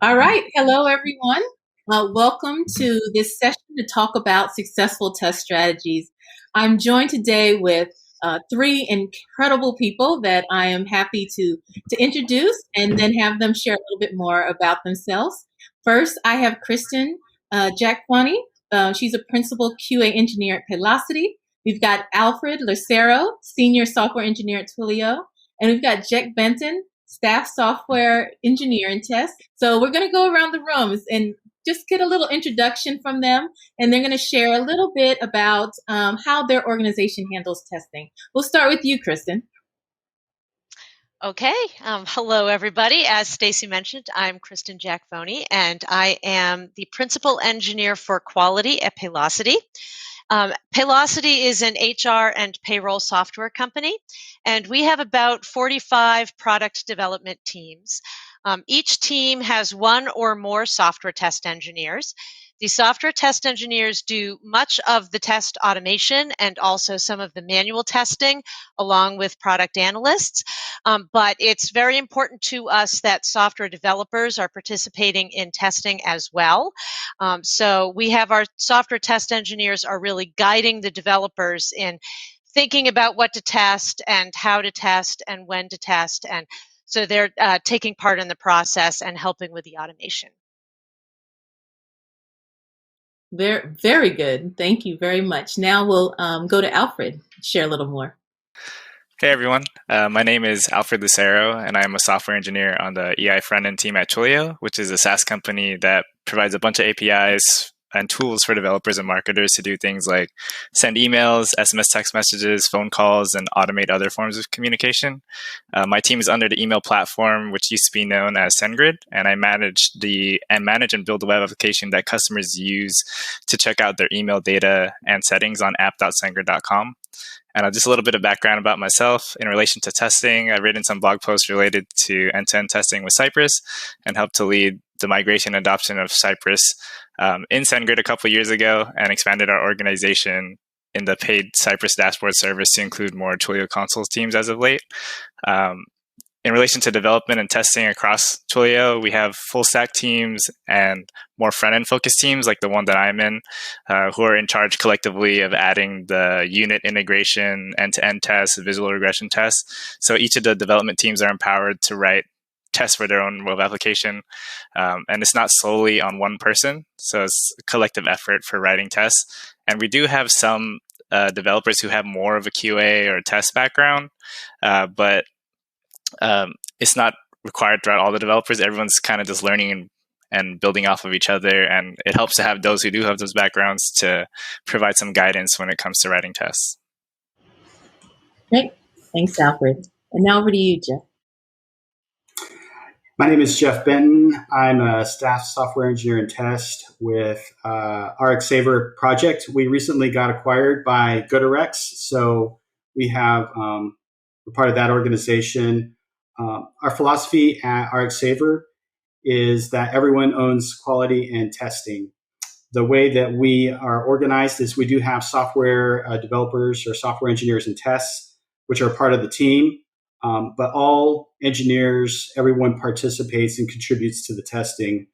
All right. Hello, everyone. Welcome to this session to talk about successful test strategies. I'm joined today with three incredible people that I am happy to introduce and then have them share a little bit more about themselves. First, I have Kristin Jackvony. She's a principal QA engineer at Paylocity. We've got Alfred Lucero, senior software engineer at Twilio. And we've got Jeff Benton, staff software engineer and test. So we're going to go around the rooms and just get a little introduction from them. And they're going to share a little bit about how their organization handles testing. We'll start with you, Kristin. Okay. Hello, everybody. As Stacy mentioned, I'm Kristin Jackvony, and I am the principal engineer for quality at Paylocity. Paylocity is an HR and payroll software company, and we have about 45 product development teams. Each team has one or more software test engineers. The software test engineers do much of the test automation and also some of the manual testing along with product analysts. But it's very important to us that software developers are participating in testing as well. So we have our software test engineers are really guiding the developers in thinking about what to test and how to test and when to test. And so they're taking part in the process and helping with the automation. Very, very good. Thank you very much. Now we'll go to Alfred, share a little more. Hey everyone, my name is Alfred Lucero, and I'm a software engineer on the EI front-end team at Twilio, which is a SaaS company that provides a bunch of APIs and tools for developers and marketers to do things like send emails, SMS text messages, phone calls, and automate other forms of communication. My team is under the email platform, which used to be known as SendGrid, and I manage and build the web application that customers use to check out their email data and settings on app.sendgrid.com. And just a little bit of background about myself. In relation to testing, I've written some blog posts related to end-to-end testing with Cypress and helped to lead the migration and adoption of Cypress in SendGrid a couple of years ago and expanded our organization in the paid Cypress dashboard service to include more Twilio consoles teams as of late. In relation to development and testing across Twilio, we have full stack teams and more front-end focused teams like the one that I'm in, who are in charge collectively of adding the unit integration, end-to-end tests, visual regression tests. So each of the development teams are empowered to write tests for their own web application. And it's not solely on one person. So it's a collective effort for writing tests. And we do have some developers who have more of a QA or test background, but it's not required throughout all the developers. Everyone's kind of just learning and building off of each other. And it helps to have those who do have those backgrounds to provide some guidance when it comes to writing tests. Great. Thanks, Alfred. And now over to you, Jeff. My name is Jeff Benton. I'm a staff software engineer and test with RxSaver project. We recently got acquired by GoodRx, so we have we're part of that organization. Our philosophy at RxSaver is that everyone owns quality and testing. The way that we are organized is we do have software developers or software engineers and tests, which are part of the team. But all engineers, everyone participates and contributes to the testing.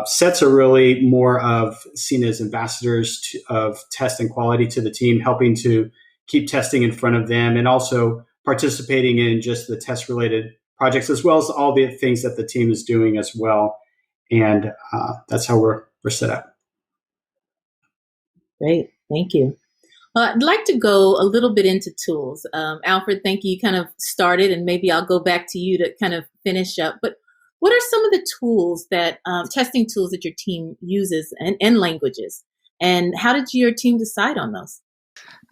Sets are really more of seen as ambassadors of test and quality to the team, helping to keep testing in front of them and also participating in just the test-related projects, as well as all the things that the team is doing as well. And that's how we're set up. Great. Thank you. I'd like to go a little bit into tools. Alfred, thank you. You kind of started, and maybe I'll go back to you to kind of finish up. But what are some of the tools that, testing tools that your team uses and languages? And how did your team decide on those?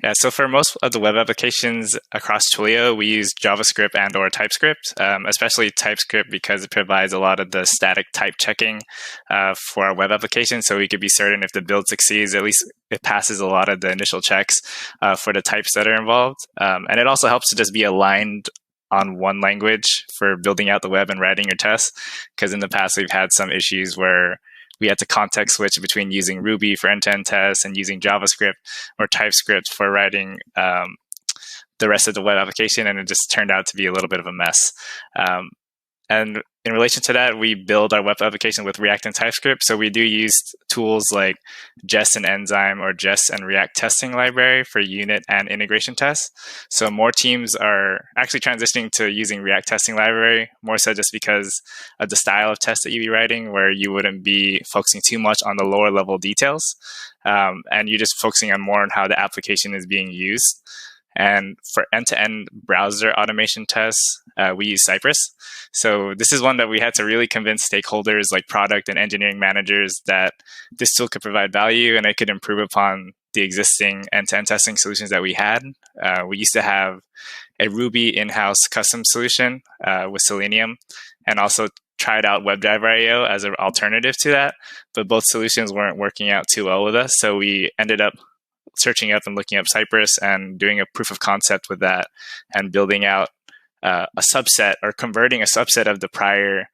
Yeah, so for most of the web applications across Twilio, we use JavaScript and or TypeScript, especially TypeScript because it provides a lot of the static type checking for our web application. So we could be certain if the build succeeds, at least it passes a lot of the initial checks for the types that are involved. And it also helps to just be aligned on one language for building out the web and writing your tests. Because in the past, we've had some issues where we had to context switch between using Ruby for end-to-end tests and using JavaScript or TypeScript for writing the rest of the web application, and it just turned out to be a little bit of a mess. And in relation to that, we build our web application with React and TypeScript. So we do use tools like Jest and Enzyme or Jest and React testing library for unit and integration tests. So more teams are actually transitioning to using React testing library, more so just because of the style of test that you'd be writing, where you wouldn't be focusing too much on the lower level details. And you're just focusing on more on how the application is being used. And for end-to-end browser automation tests, we use Cypress. So this is one that we had to really convince stakeholders like product and engineering managers that this tool could provide value and it could improve upon the existing end-to-end testing solutions that we had. We used to have a Ruby in-house custom solution with Selenium, and also tried out WebDriver IO as an alternative to that. But both solutions weren't working out too well with us. So we ended up searching up and looking up Cypress and doing a proof of concept with that and building out a subset or converting a subset of the prior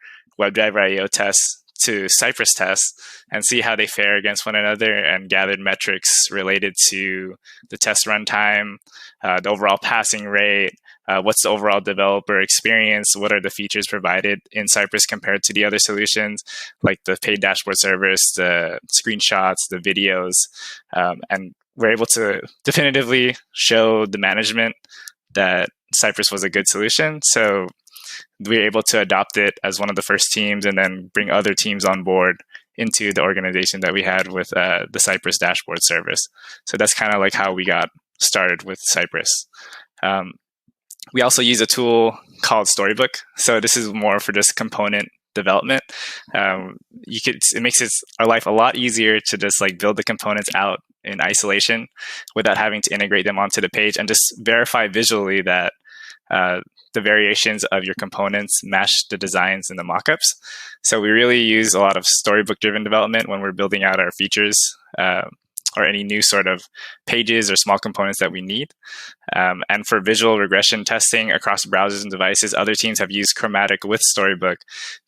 WebDriver IO tests to Cypress tests and see how they fare against one another, and gathered metrics related to the test runtime, the overall passing rate, what's the overall developer experience, what are the features provided in Cypress compared to the other solutions, like the paid dashboard service, the screenshots, the videos, and we're able to definitively show the management that Cypress was a good solution. So we were able to adopt it as one of the first teams and then bring other teams on board into the organization that we had with the Cypress dashboard service. So that's kind of like how we got started with Cypress. We also use a tool called Storybook. So this is more for just component development. It makes our life a lot easier to just like build the components out in isolation without having to integrate them onto the page, and just verify visually that the variations of your components match the designs and the mockups. So we really use a lot of storybook-driven development when we're building out our features or any new sort of pages or small components that we need. And for visual regression testing across browsers and devices, other teams have used Chromatic with Storybook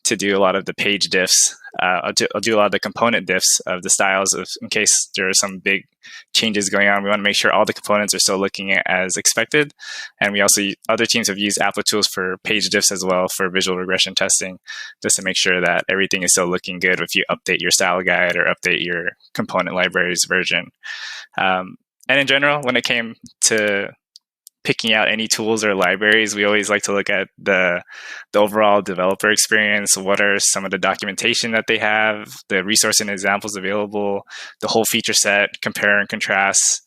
to do a lot of the page diffs. I'll do a lot of the component diffs of the styles in case there are some big changes going on. We want to make sure all the components are still looking as expected. And we also, other teams have used Applet tools for page diffs as well for visual regression testing, just to make sure that everything is still looking good if you update your style guide or update your component libraries version. And in general, when it came to picking out any tools or libraries, we always like to look at the overall developer experience. What are some of the documentation that they have, the resource and examples available, the whole feature set, compare and contrast,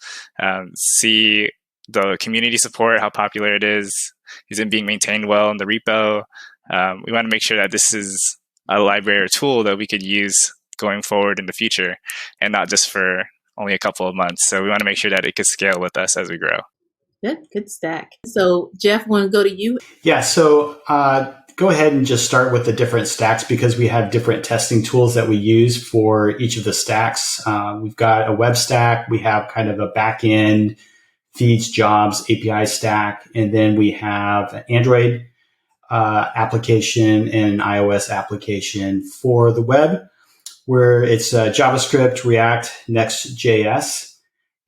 see the community support, how popular it is it being maintained well in the repo. We want to make sure that this is a library or tool that we could use going forward in the future and not just for only a couple of months. So we want to make sure that it could scale with us as we grow. Good stack. So Jeff, want to go to you? Yeah, so go ahead and just start with the different stacks, because we have different testing tools that we use for each of the stacks. We've got a web stack, we have kind of a back-end feeds, jobs, API stack, and then we have an Android application and an iOS application. For the web, where it's JavaScript, React, Next.js.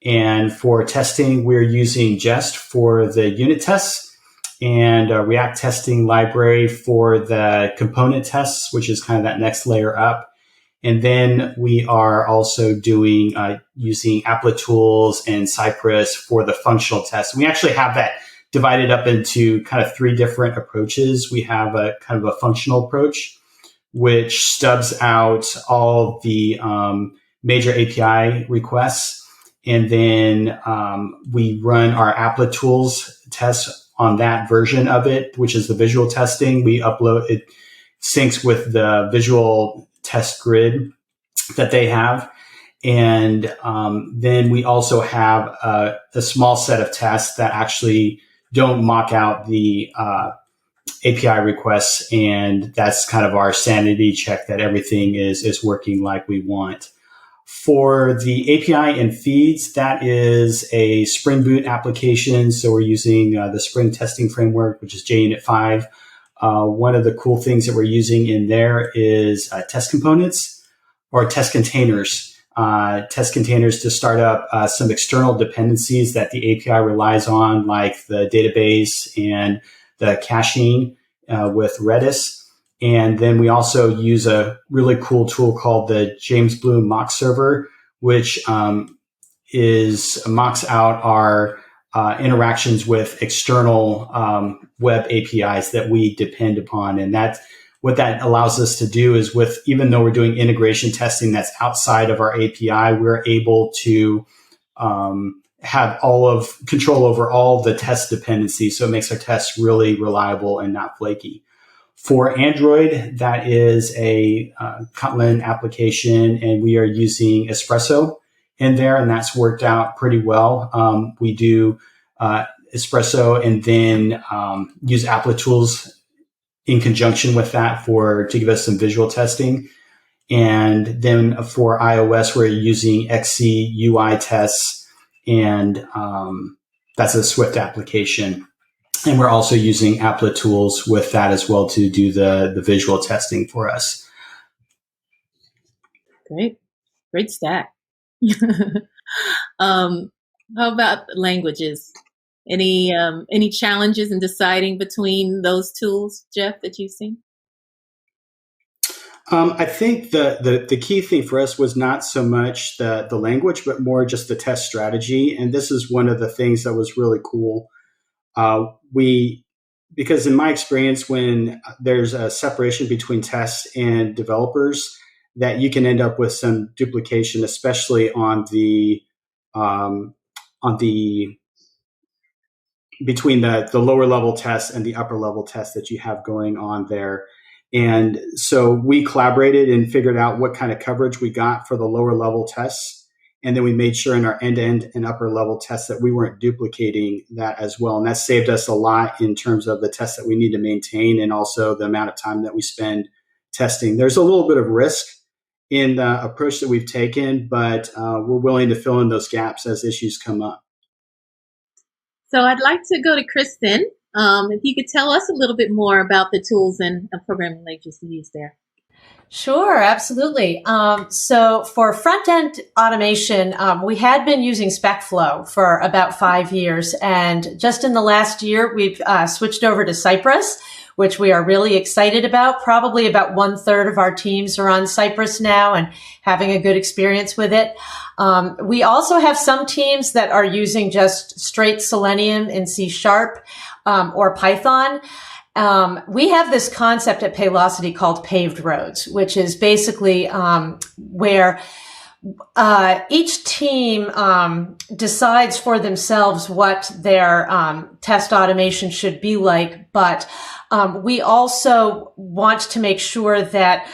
And for testing, we're using Jest for the unit tests and a React testing library for the component tests, which is kind of that next layer up. And then we are also doing using Applet tools and Cypress for the functional tests. We actually have that divided up into kind of three different approaches. We have a kind of a functional approach, which stubs out all the major API requests. And then we run our Applet tools tests on that version of it, which is the visual testing. We upload it, syncs with the visual test grid that they have. And then we also have a small set of tests that actually don't mock out the API requests. And that's kind of our sanity check that everything is working like we want. For the API and feeds, that is a Spring Boot application. So we're using the Spring testing framework, which is JUnit 5. One of the cool things that we're using in there is test components or test containers. Test containers to start up some external dependencies that the API relies on, like the database and the caching with Redis. And then we also use a really cool tool called the James Bloom mock server, which mocks out our interactions with external web APIs that we depend upon. And what that allows us to do is even though we're doing integration testing that's outside of our API, we're able to have all of control over all the test dependencies. So it makes our tests really reliable and not flaky. For Android, that is a Kotlin application, and we are using Espresso in there, and that's worked out pretty well. We do Espresso and then use Applet tools in conjunction with that to give us some visual testing. And then for iOS, we're using XC UI tests, and that's a Swift application. And we're also using Applet tools with that as well to do the visual testing for us. Great stack. How about languages? Any challenges in deciding between those tools, Jeff, that you've seen? I think the key thing for us was not so much the language, but more just the test strategy. And this is one of the things that was really cool. Because in my experience, when there's a separation between tests and developers, that you can end up with some duplication, especially between the lower level tests and the upper level tests that you have going on there. And so we collaborated and figured out what kind of coverage we got for the lower level tests. And then we made sure in our end-to-end and upper level tests that we weren't duplicating that as well. And that saved us a lot in terms of the tests that we need to maintain and also the amount of time that we spend testing. There's a little bit of risk in the approach that we've taken, but we're willing to fill in those gaps as issues come up. So I'd like to go to Kristin. If you could tell us a little bit more about the tools and programming languages you use there. Sure, absolutely. So for front-end automation, we had been using SpecFlow for about 5 years. And just in the last year, we've switched over to Cypress, which we are really excited about. Probably about 1/3 of our teams are on Cypress now and having a good experience with it. We also have some teams that are using just straight Selenium in C# or Python. We have this concept at Paylocity called paved roads, which is basically where each team decides for themselves what their test automation should be like. But we also want to make sure that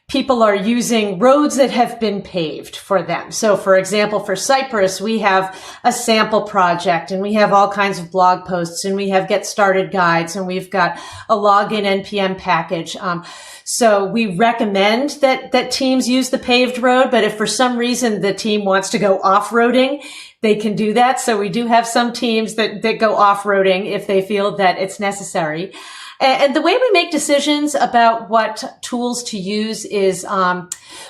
people are using roads that have been paved for them. So for example, for Cypress, we have a sample project and we have all kinds of blog posts and we have get started guides and we've got a login NPM package. So we recommend that teams use the paved road, but if for some reason the team wants to go off-roading, they can do that. So we do have some teams that go off-roading if they feel that it's necessary. And the way we make decisions about what tools to use is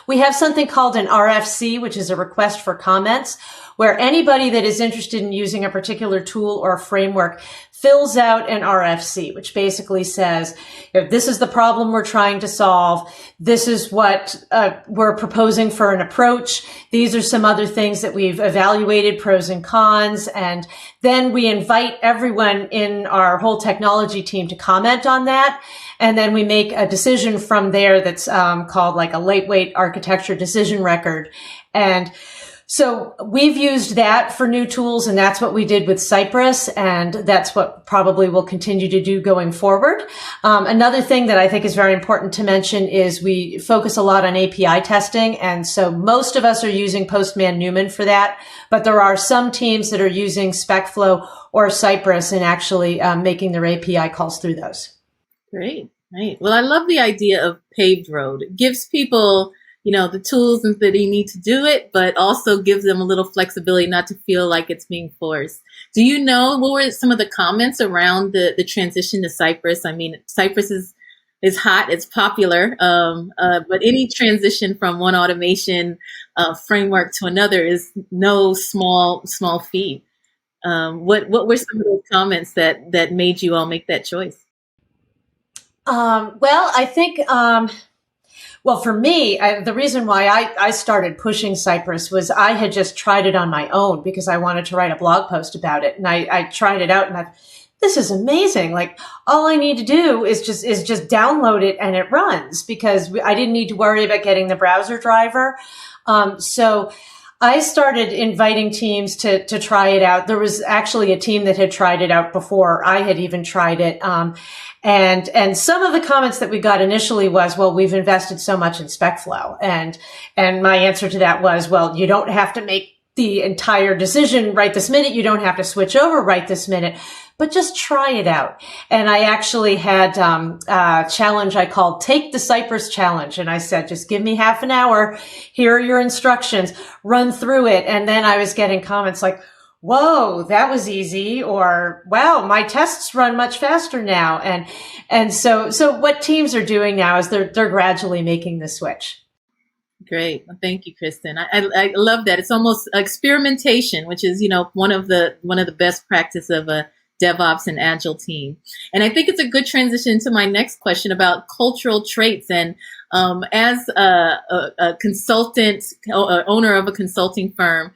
we have something called an RFC, which is a request for comments, where anybody that is interested in using a particular tool or framework fills out an RFC, which basically says, if this is the problem we're trying to solve, this is what we're proposing for an approach. These are some other things that we've evaluated, pros and cons. And then we invite everyone in our whole technology team to comment on that. And then we make a decision from there that's called like a lightweight architecture decision record. And so we've used that for new tools, and that's what we did with Cypress, and that's what probably we'll continue to do going forward. Another thing that I think is very important to mention is we focus a lot on API testing, and so most of us are using Postman Newman for that, but there are some teams that are using SpecFlow or Cypress and actually making their API calls through those. Great. Well, I love the idea of paved road. It gives people the tools that they need to do it, but also gives them a little flexibility not to feel like it's being forced. Do you know what were some of the comments around the transition to Cypress? I mean, Cypress is hot, it's popular, but any transition from one automation framework to another is no small feat. What were some of those comments that made you all make that choice? Well, I think, well, for me, the reason why I started pushing Cypress was I had just tried it on my own because I wanted to write a blog post about it. And I tried it out and this is amazing. Like all I need to do is just download it and it runs because I didn't need to worry about getting the browser driver. So I started inviting teams to try it out. There was actually a team that had tried it out before I had even tried it. And some of the comments that we got initially was, well, we've invested so much in SpecFlow. And my answer to that was, well, you don't have to make the entire decision right this minute. You don't have to switch over right this minute, but just try it out. And I actually had a challenge I called Take the Cypress Challenge. And I said, just give me half an hour. Here are your instructions. Run through it. And then I was getting comments like, whoa, that was easy, or wow, my tests run much faster now. And so what teams are doing now is they're gradually making the switch. Great. Well, thank you, Kristin. I love that. It's almost experimentation, which is, one of the best practice of a DevOps and Agile team. And I think it's a good transition to my next question about cultural traits. And as a consultant, owner of a consulting firm,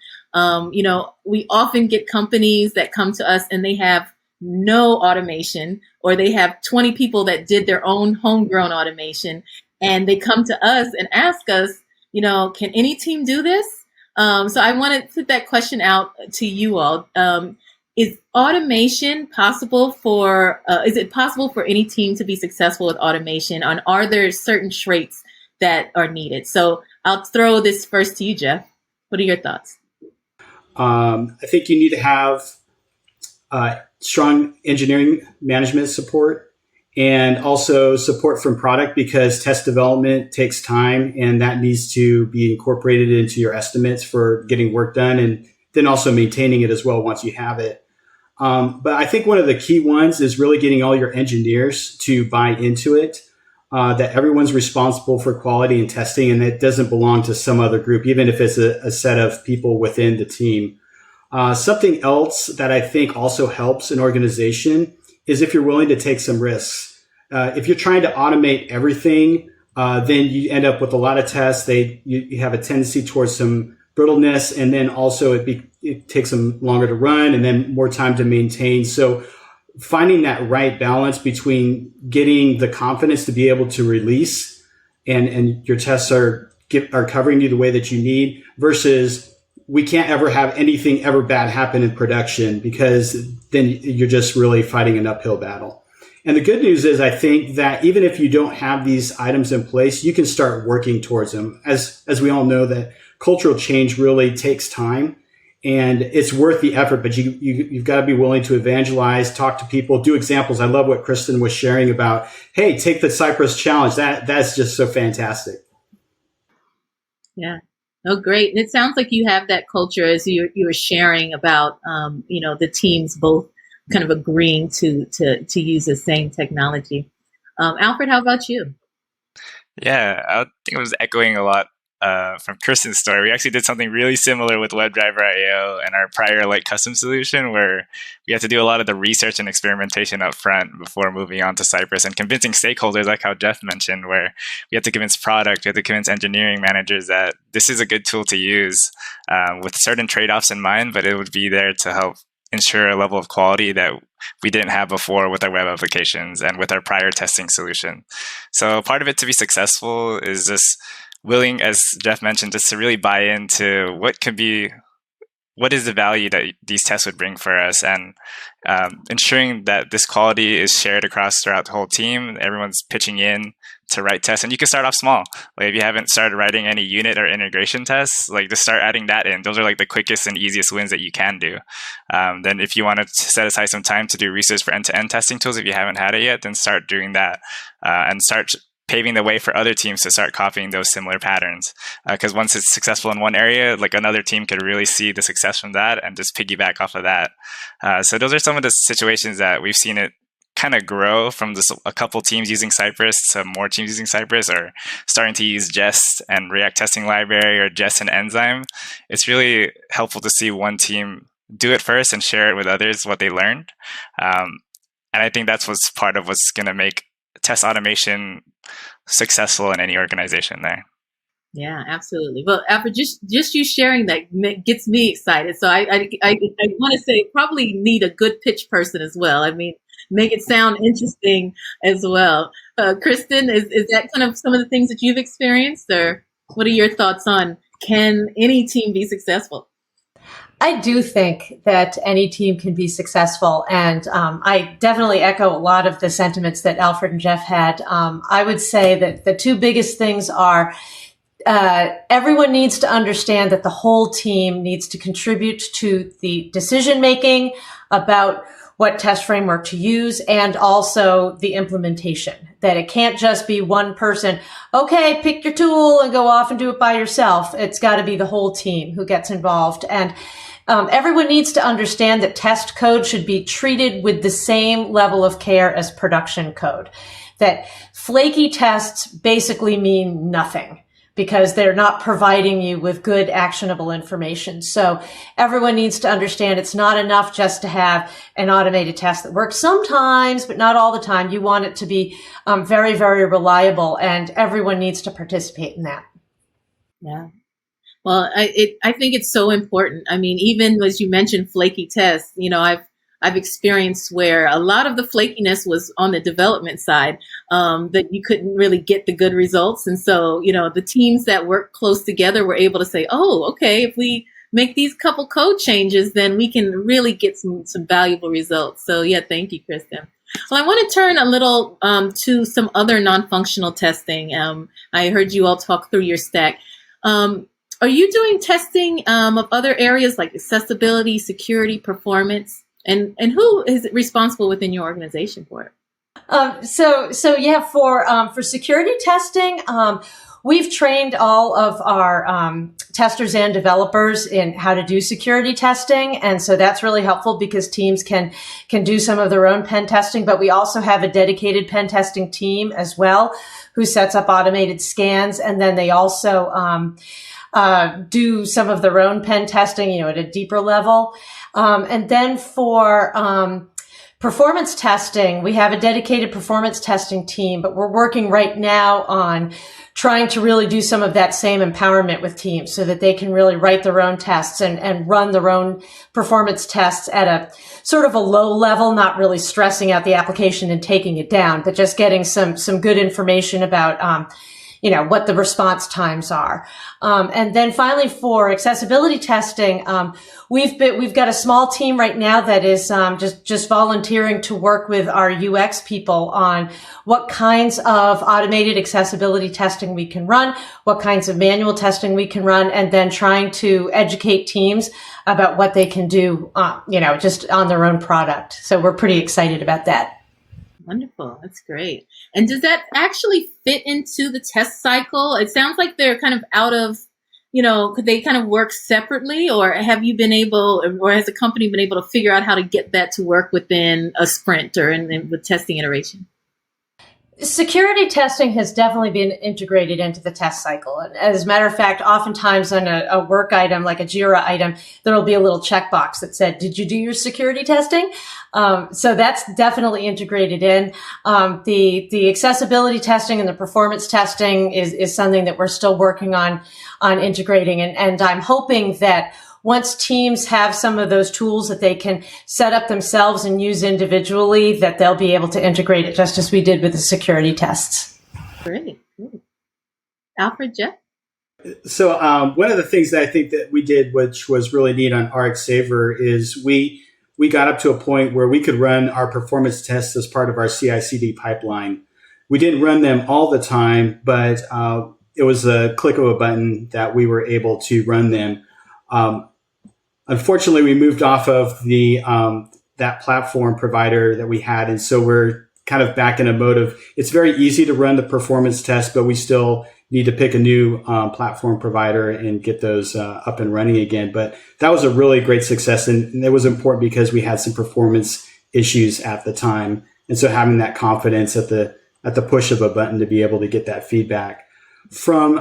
we often get companies that come to us and they have no automation, or they have 20 people that did their own homegrown automation. And they come to us and ask us, can any team do this? So I want to put that question out to you all. Is automation possible is it possible for any team to be successful with automation? And are there certain traits that are needed? So I'll throw this first to you, Jeff. What are your thoughts? I think you need to have strong engineering management support and also support from product, because test development takes time and that needs to be incorporated into your estimates for getting work done, and then also maintaining it as well once you have it. But I think one of the key ones is really getting all your engineers to buy into it, that everyone's responsible for quality and testing, and it doesn't belong to some other group, even if it's a set of people within the team. Something else that I think also helps an organization is if you're willing to take some risks. If you're trying to automate everything, then you end up with a lot of tests. You have a tendency towards some brittleness, and then also it takes them longer to run and then more time to maintain. So finding that right balance between getting the confidence to be able to release and your tests are covering you the way that you need, versus we can't ever have anything ever bad happen in production, because then you're just really fighting an uphill battle. And the good news is, I think that even if you don't have these items in place, you can start working towards them. As we all know, that cultural change really takes time and it's worth the effort, but you've got to be willing to evangelize, talk to people, do examples. I love what Kristin was sharing about, hey, take the Cypress challenge. That's just so fantastic. Yeah. Oh, great. And it sounds like you have that culture, as you were sharing about, the teams both kind of agreeing to use the same technology. Alfred, how about you? Yeah, I think I was echoing a lot from Kristin's story. We actually did something really similar with WebDriver IO and our prior custom solution, where we had to do a lot of the research and experimentation up front before moving on to Cypress, and convincing stakeholders, like how Jeff mentioned, where we had to convince product, we had to convince engineering managers that this is a good tool to use with certain trade-offs in mind, but it would be there to help ensure a level of quality that we didn't have before with our web applications and with our prior testing solution. So part of it to be successful is just willing, as Jeff mentioned, just to really buy into what is the value that these tests would bring for us, and ensuring that this quality is shared throughout the whole team. Everyone's pitching in to write tests, and you can start off small. If you haven't started writing any unit or integration tests, just start adding that in. Those are the quickest and easiest wins that you can do. Then if you want to set aside some time to do research for end-to-end testing tools, if you haven't had it yet, then start doing that and start paving the way for other teams to start copying those similar patterns. Because once it's successful in one area, another team could really see the success from that and just piggyback off of that. So those are some of the situations that we've seen it kind of grow from just a couple teams using Cypress to more teams using Cypress, or starting to use Jest and React Testing Library, or Jest and Enzyme. It's really helpful to see one team do it first and share it with others, what they learned. And I think that's part of what's going to make test automation successful in any organization there. Yeah, absolutely. Well, Alfred, just you sharing that gets me excited. So I want to say probably need a good pitch person as well. I mean, make it sound interesting as well. Kristin, is that kind of some of the things that you've experienced, or what are your thoughts on can any team be successful? I do think that any team can be successful, and I definitely echo a lot of the sentiments that Alfred and Jeff had. I would say that the two biggest things are everyone needs to understand that the whole team needs to contribute to the decision making about what test framework to use, and also the implementation. That it can't just be one person, okay, pick your tool and go off and do it by yourself. It's got to be the whole team who gets involved. And everyone needs to understand that test code should be treated with the same level of care as production code. That flaky tests basically mean nothing, because they're not providing you with good actionable information. So everyone needs to understand it's not enough just to have an automated test that works sometimes, but not all the time. You want it to be very, very reliable, and everyone needs to participate in that. Yeah. Well, I think it's so important. I mean, even as you mentioned flaky tests, I've experienced where a lot of the flakiness was on the development side, that you couldn't really get the good results. And so, the teams that work close together were able to say, oh, okay, if we make these couple code changes, then we can really get some valuable results. So yeah, thank you, Kristin. Well, I want to turn a little to some other non-functional testing. I heard you all talk through your stack. Are you doing testing of other areas like accessibility, security, performance? And who is responsible within your organization for it? So yeah, for security testing, we've trained all of our testers and developers in how to do security testing, and so that's really helpful because teams can do some of their own pen testing. But we also have a dedicated pen testing team as well, who sets up automated scans, and then they also do some of their own pen testing, at a deeper level. And then for performance testing, we have a dedicated performance testing team, but we're working right now on trying to really do some of that same empowerment with teams so that they can really write their own tests and run their own performance tests at a sort of a low level, not really stressing out the application and taking it down, but just getting some good information about what the response times are. And then finally for accessibility testing, we've got a small team right now that is just volunteering to work with our UX people on what kinds of automated accessibility testing we can run, what kinds of manual testing we can run, and then trying to educate teams about what they can do, just on their own product. So we're pretty excited about that. Wonderful. That's great. And does that actually fit into the test cycle? It sounds like they're kind of out of, could they kind of work separately, or have you been able, or has the company been able to figure out how to get that to work within a sprint or in with testing iteration? Security testing has definitely been integrated into the test cycle. And as a matter of fact, oftentimes on a work item, like a JIRA item, there will be a little checkbox that said, did you do your security testing? So that's definitely integrated in. The accessibility testing and the performance testing is something that we're still working on integrating. And I'm hoping that once teams have some of those tools that they can set up themselves and use individually, that they'll be able to integrate it just as we did with the security tests. Great. Alfred, Jeff? So one of the things that I think that we did, which was really neat on RxSaver, is we got up to a point where we could run our performance tests as part of our CI/CD pipeline. We didn't run them all the time, but it was a click of a button that we were able to run them. Unfortunately, we moved off of the that platform provider that we had, and so we're kind of back in a mode of it's very easy to run the performance test, but we still need to pick a new platform provider and get those up and running again. But that was a really great success, and it was important because we had some performance issues at the time, and so having that confidence at the push of a button to be able to get that feedback from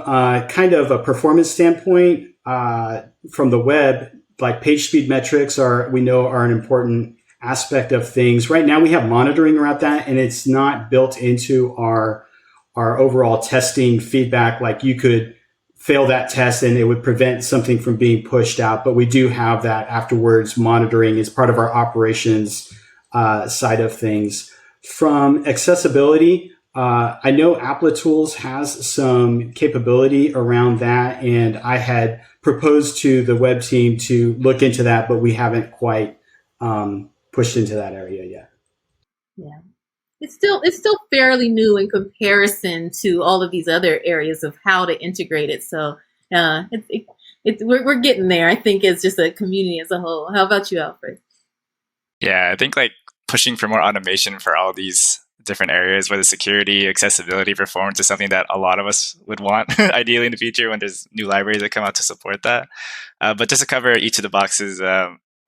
kind of a performance standpoint from the web. Like page speed metrics are an important aspect of things. Right now we have monitoring around that, and it's not built into our overall testing feedback. Like you could fail that test and it would prevent something from being pushed out. But we do have that afterwards monitoring as part of our operations side of things. From accessibility, I know Applitools has some capability around that, and I had proposed to the web team to look into that, but we haven't quite pushed into that area yet. Yeah. It's still fairly new in comparison to all of these other areas of how to integrate it. So we're getting there. I think it's just a community as a whole. How about you, Alfred? Yeah, I think like pushing for more automation for all these different areas, whether security, accessibility, performance is something that a lot of us would want ideally in the future when there's new libraries that come out to support that. But just to cover each of the boxes,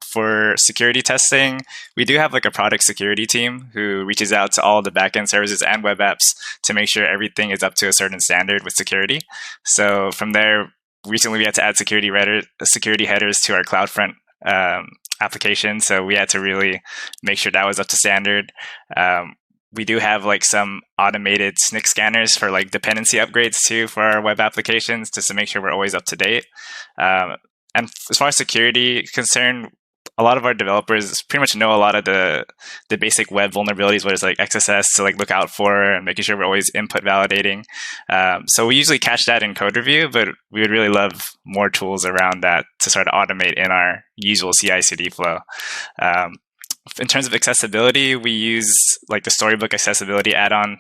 for security testing, we do have like a product security team who reaches out to all the backend services and web apps to make sure everything is up to a certain standard with security. So from there, recently we had to add security headers to our CloudFront application. So we had to really make sure that was up to standard. We do have like some automated SNCC scanners for like dependency upgrades too for our web applications, just to make sure we're always up to date. And as far as security is concerned, a lot of our developers pretty much know a lot of the basic web vulnerabilities, what is like XSS to like look out for, and making sure we're always input validating. So we usually catch that in code review, but we would really love more tools around that to sort of automate in our usual CI/CD flow. In terms of accessibility, we use like the Storybook accessibility add-on,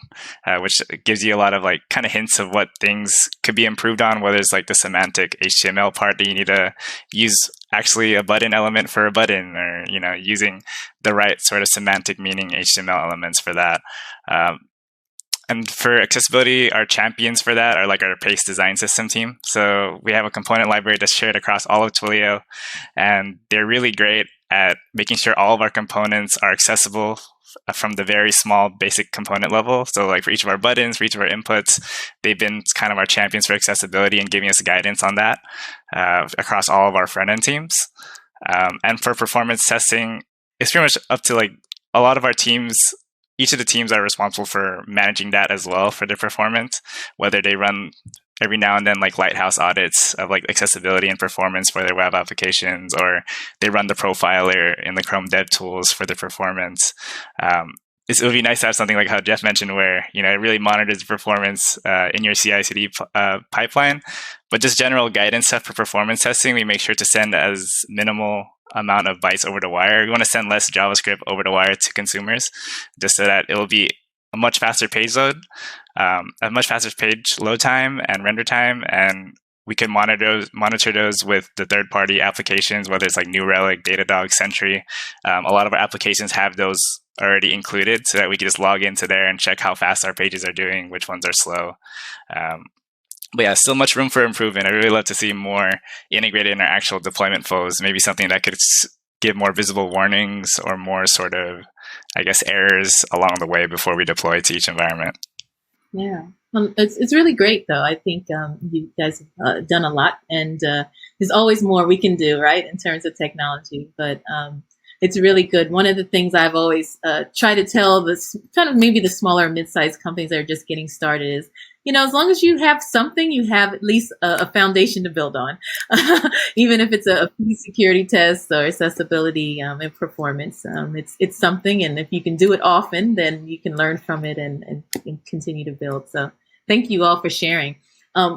which gives you a lot of like kind of hints of what things could be improved on, whether it's like the semantic HTML part that you need to use actually a button element for a button, or, you know, using the right sort of semantic meaning HTML elements for that. And for accessibility, our champions for that are like our Pace design system team. So we have a component library that's shared across all of Twilio, and they're really great at making sure all of our components are accessible from the very small basic component level. So like for each of our buttons, for each of our inputs, they've been kind of our champions for accessibility and giving us guidance on that across all of our front-end teams. And for performance testing, it's pretty much up to like a lot of our teams. Each of the teams are responsible for managing that as well for their performance, whether they run every now and then like lighthouse audits of like accessibility and performance for their web applications, or they run the profiler in the Chrome Dev Tools for the performance. It would be nice to have something like how Jeff mentioned, where, you know, it really monitors performance in your CI/CD pipeline. But just general guidance stuff for performance testing, we make sure to send as minimal amount of bytes over the wire. We want to send less JavaScript over the wire to consumers, just so that it will be a much faster page load, a much faster page load time and render time, and we can monitor those with the third-party applications, whether it's like New Relic, Datadog, Sentry. A lot of our applications have those already included, so that we can just log into there and check how fast our pages are doing, which ones are slow. But yeah, still much room for improvement. I'd really love to see more integrated in our actual deployment flows, maybe something that could give more visible warnings or more sort of, I guess, errors along the way before we deploy to each environment. Yeah, it's really great, though. I think you guys have done a lot, and there's always more we can do, right, in terms of technology. But it's really good. One of the things I've always tried to tell this kind of maybe the smaller mid-sized companies that are just getting started is, you know, as long as you have something, you have at least a foundation to build on, even if it's a security test or accessibility and performance. It's something, and if you can do it often, then you can learn from it and continue to build. So thank you all for sharing.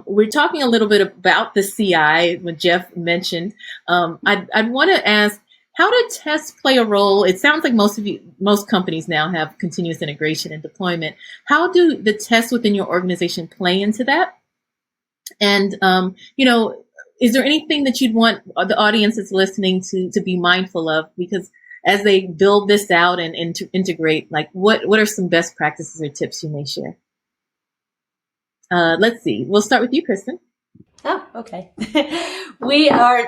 We're talking a little bit about the CI, when Jeff mentioned. I'd want to ask, how do tests play a role? It sounds like most companies now have continuous integration and deployment. How do the tests within your organization play into that? And, you know, is there anything that you'd want the audience that's listening to be mindful of? Because as they build this out and integrate, like what are some best practices or tips you may share? Let's see. We'll start with you, Kristin. Oh, okay. We are...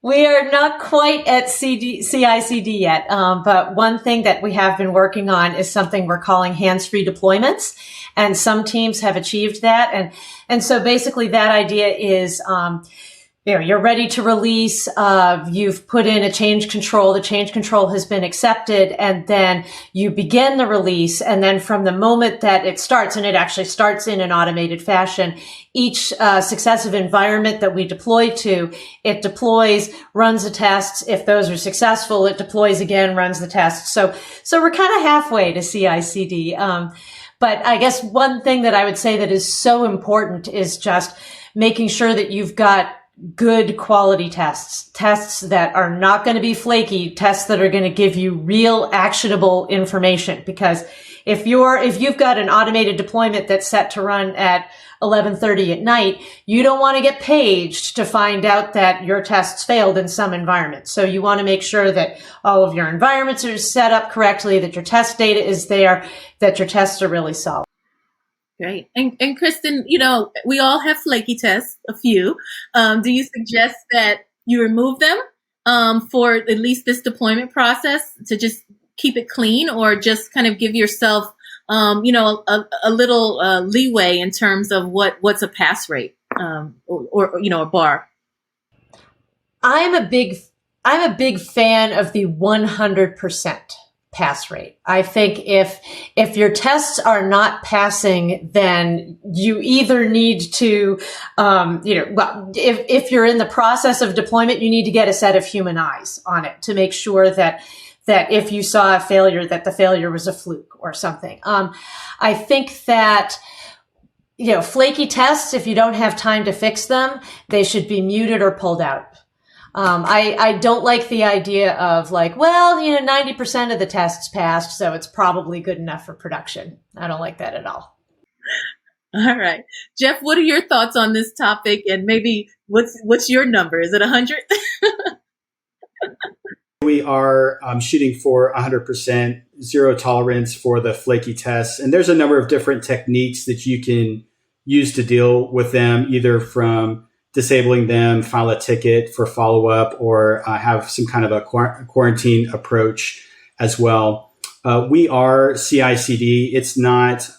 We are not quite at CI/CD yet, but one thing that we have been working on is something we're calling hands-free deployments, and some teams have achieved that. And so basically that idea is, you're ready to release, you've put in a change control, the change control has been accepted, and then you begin the release. And then from the moment that it starts, and it actually starts in an automated fashion, each successive environment that we deploy to, it deploys, runs the tests. If those are successful, it deploys again, runs the tests. So we're kind of halfway to CI/CD. But I guess one thing that I would say that is so important is just making sure that you've got good quality tests that are not going to be flaky, tests that are going to give you real actionable information. Because if you've got an automated deployment that's set to run at 11:30 at night, you don't want to get paged to find out that your tests failed in some environment. So you want to make sure that all of your environments are set up correctly, that your test data is there, that your tests are really solid. Great. And Kristin, we all have flaky tests, a few. Do you suggest that you remove them for at least this deployment process to just keep it clean, or just kind of give yourself, a little leeway in terms of what's a pass rate or a bar? I'm a big fan of the 100% pass rate. I think if your tests are not passing, then you either need to, if you're in the process of deployment, you need to get a set of human eyes on it to make sure that if you saw a failure, that the failure was a fluke or something. I think that, flaky tests, if you don't have time to fix them, they should be muted or pulled out. I don't like the idea of 90% of the tests passed, so it's probably good enough for production. I don't like that at all. All right. Jeff, what are your thoughts on this topic? And maybe what's your number? Is it 100? We are shooting for 100% zero tolerance for the flaky tests. And there's a number of different techniques that you can use to deal with them, either from disabling them, file a ticket for follow-up, or have some kind of a quarantine approach as well. We are CI/CD. It's not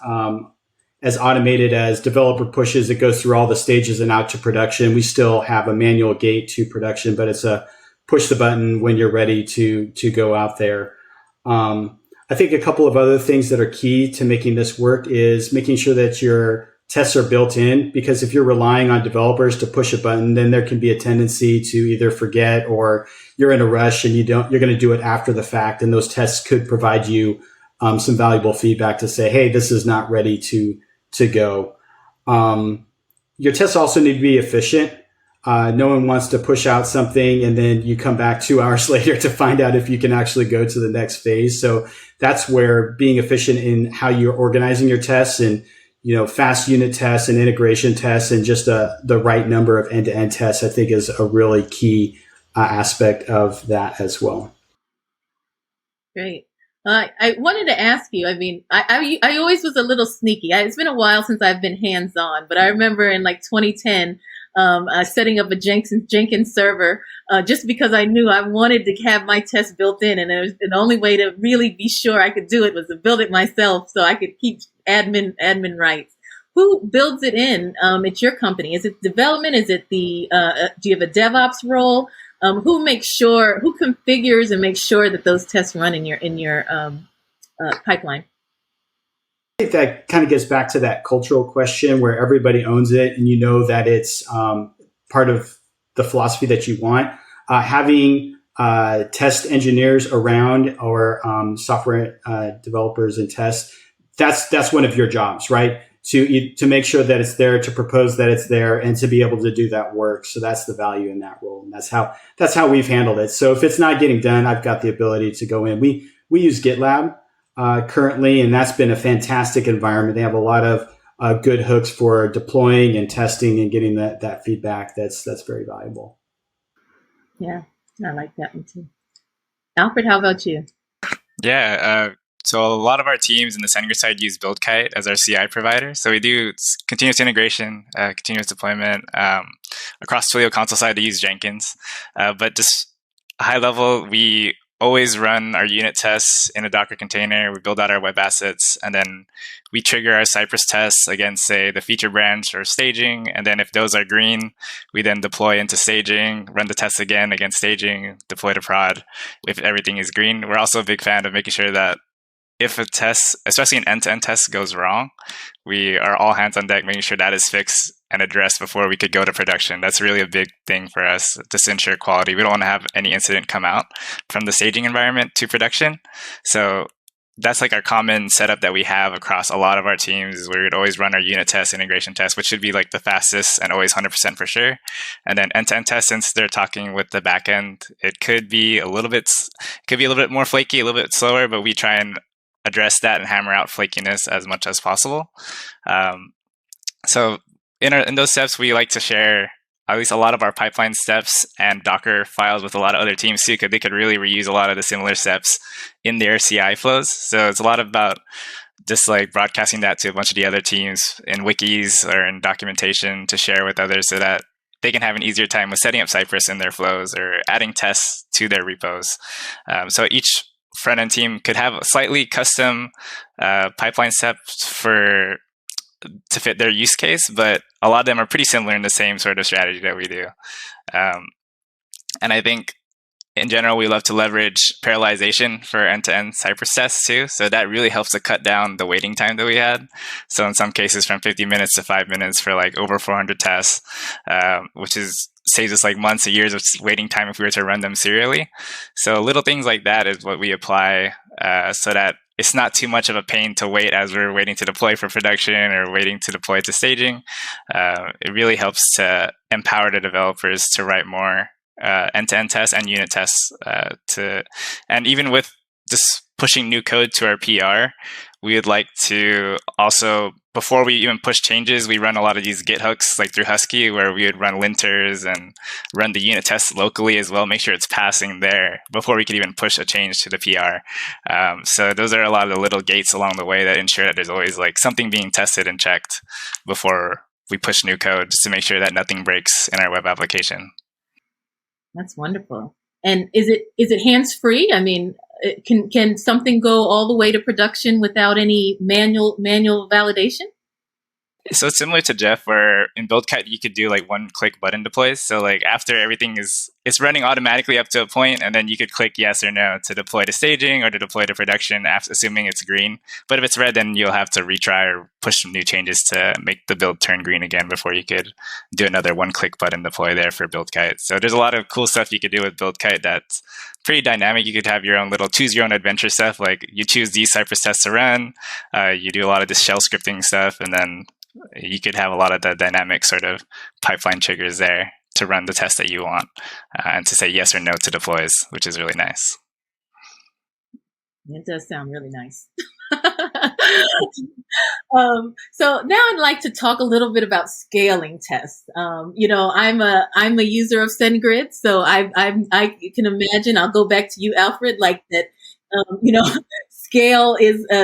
as automated as developer pushes. It goes through all the stages and out to production. We still have a manual gate to production, but it's a push the button when you're ready to go out there. I think a couple of other things that are key to making this work is making sure that your tests are built in, because if you're relying on developers to push a button, then there can be a tendency to either forget, or you're in a rush and you're going to do it after the fact. And those tests could provide you some valuable feedback to say, hey, this is not ready to go. Your tests also need to be efficient. No one wants to push out something and then you come back 2 hours later to find out if you can actually go to the next phase. So that's where being efficient in how you're organizing your tests, and fast unit tests and integration tests, and just the right number of end-to-end tests, I think is a really key aspect of that as well. Great. I wanted to ask you, I always was a little sneaky. It's been a while since I've been hands-on, but I remember in 2010, setting up a Jenkins server, just because I knew I wanted to have my tests built in. And the only way to really be sure I could do it was to build it myself so I could keep admin rights. Who builds it in at your company? Is it development? Is it do you have a DevOps role? Who configures and makes sure that those tests run in your pipeline? I think that kind of gets back to that cultural question where everybody owns it and you know that it's part of the philosophy that you want. Having test engineers around, or software developers and tests, that's one of your jobs, right? To make sure that it's there, to propose that it's there, and to be able to do that work. So that's the value in that role, and that's how we've handled it. So if it's not getting done, I've got the ability to go in. We use GitLab currently, and that's been a fantastic environment. They have a lot of good hooks for deploying and testing and getting that feedback. That's very valuable. Yeah, I like that one too. Alfred, how about you? Yeah. So a lot of our teams in the Sender side use BuildKite as our CI provider. So we do continuous integration, continuous deployment. Across Twilio console side, they use Jenkins. But just high level, we always run our unit tests in a Docker container. We build out our web assets, and then we trigger our Cypress tests against, say, the feature branch or staging. And then if those are green, we then deploy into staging, run the tests again against staging, deploy to prod if everything is green. We're also a big fan of making sure that if a test, especially an end-to-end test, goes wrong, we are all hands on deck making sure that is fixed and addressed before we could go to production. That's really a big thing for us, just to ensure quality. We don't want to have any incident come out from the staging environment to production. So that's like our common setup that we have across a lot of our teams, is we would always run our unit test, integration test, which should be like the fastest and always 100% for sure. And then end-to-end test, since they're talking with the backend, it could be a little bit more flaky, a little bit slower, but we try and address that and hammer out flakiness as much as possible. So in those steps, we like to share at least a lot of our pipeline steps and Docker files with a lot of other teams too, because they could really reuse a lot of the similar steps in their CI flows. So it's a lot about just like broadcasting that to a bunch of the other teams in wikis or in documentation to share with others, so that they can have an easier time with setting up Cypress in their flows or adding tests to their repos. So each front-end team could have a slightly custom pipeline steps to fit their use case, but a lot of them are pretty similar in the same sort of strategy that we do. And I think in general, we love to leverage parallelization for end-to-end Cypress tests too. So that really helps to cut down the waiting time that we had. So in some cases, from 50 minutes to 5 minutes for like over 400 tests, which saves us like months or years of waiting time if we were to run them serially. So little things like that is what we apply, so that it's not too much of a pain to wait as we're waiting to deploy for production or waiting to deploy to staging. It really helps to empower the developers to write more end-to-end tests and unit tests. And even with just pushing new code to our PR, we would like to also, before we even push changes, we run a lot of these Git hooks like through Husky, where we would run linters and run the unit tests locally as well, make sure it's passing there before we could even push a change to the PR. So those are a lot of the little gates along the way that ensure that there's always like something being tested and checked before we push new code, just to make sure that nothing breaks in our web application. That's wonderful. And is it hands-free? I mean, can something go all the way to production without any manual validation? So it's similar to Jeff, where in BuildKite you could do like one-click button deploys. So like after everything it's running automatically up to a point, and then you could click yes or no to deploy to staging or to deploy to production, assuming it's green. But if it's red, then you'll have to retry or push some new changes to make the build turn green again before you could do another one-click button deploy there for BuildKite. So there's a lot of cool stuff you could do with BuildKite that's pretty dynamic. You could have your own little choose your own adventure stuff, like you choose these Cypress tests to run, you do a lot of this shell scripting stuff, and then you could have a lot of the dynamic sort of pipeline triggers there to run the test that you want, and to say yes or no to deploys, which is really nice. It does sound really nice. So now I'd like to talk a little bit about scaling tests. I'm a user of SendGrid, so I can imagine. I'll go back to you, Alfred, like that.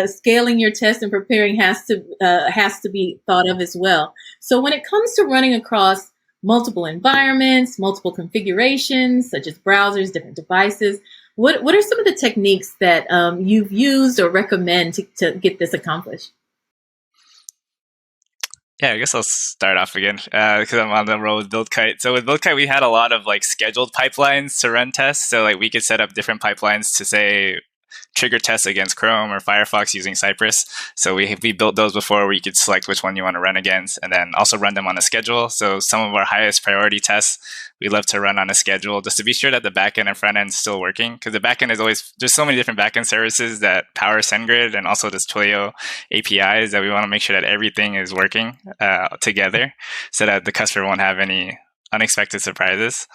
Scaling your test and preparing has to be thought of as well. So when it comes to running across multiple environments, multiple configurations, such as browsers, different devices, what are some of the techniques that you've used or recommend to get this accomplished? Yeah, I guess I'll start off again because I'm on the roll with BuildKite. So with BuildKite, we had a lot of like scheduled pipelines to run tests. So like we could set up different pipelines to say trigger tests against Chrome or Firefox using Cypress. So we built those before, where you could select which one you want to run against, and then also run them on a schedule. So some of our highest priority tests we love to run on a schedule, just to be sure that the backend and front end is still working, because the backend is always, there's so many different backend services that power SendGrid and also this Twilio APIs, that we want to make sure that everything is working together, so that the customer won't have any unexpected surprises.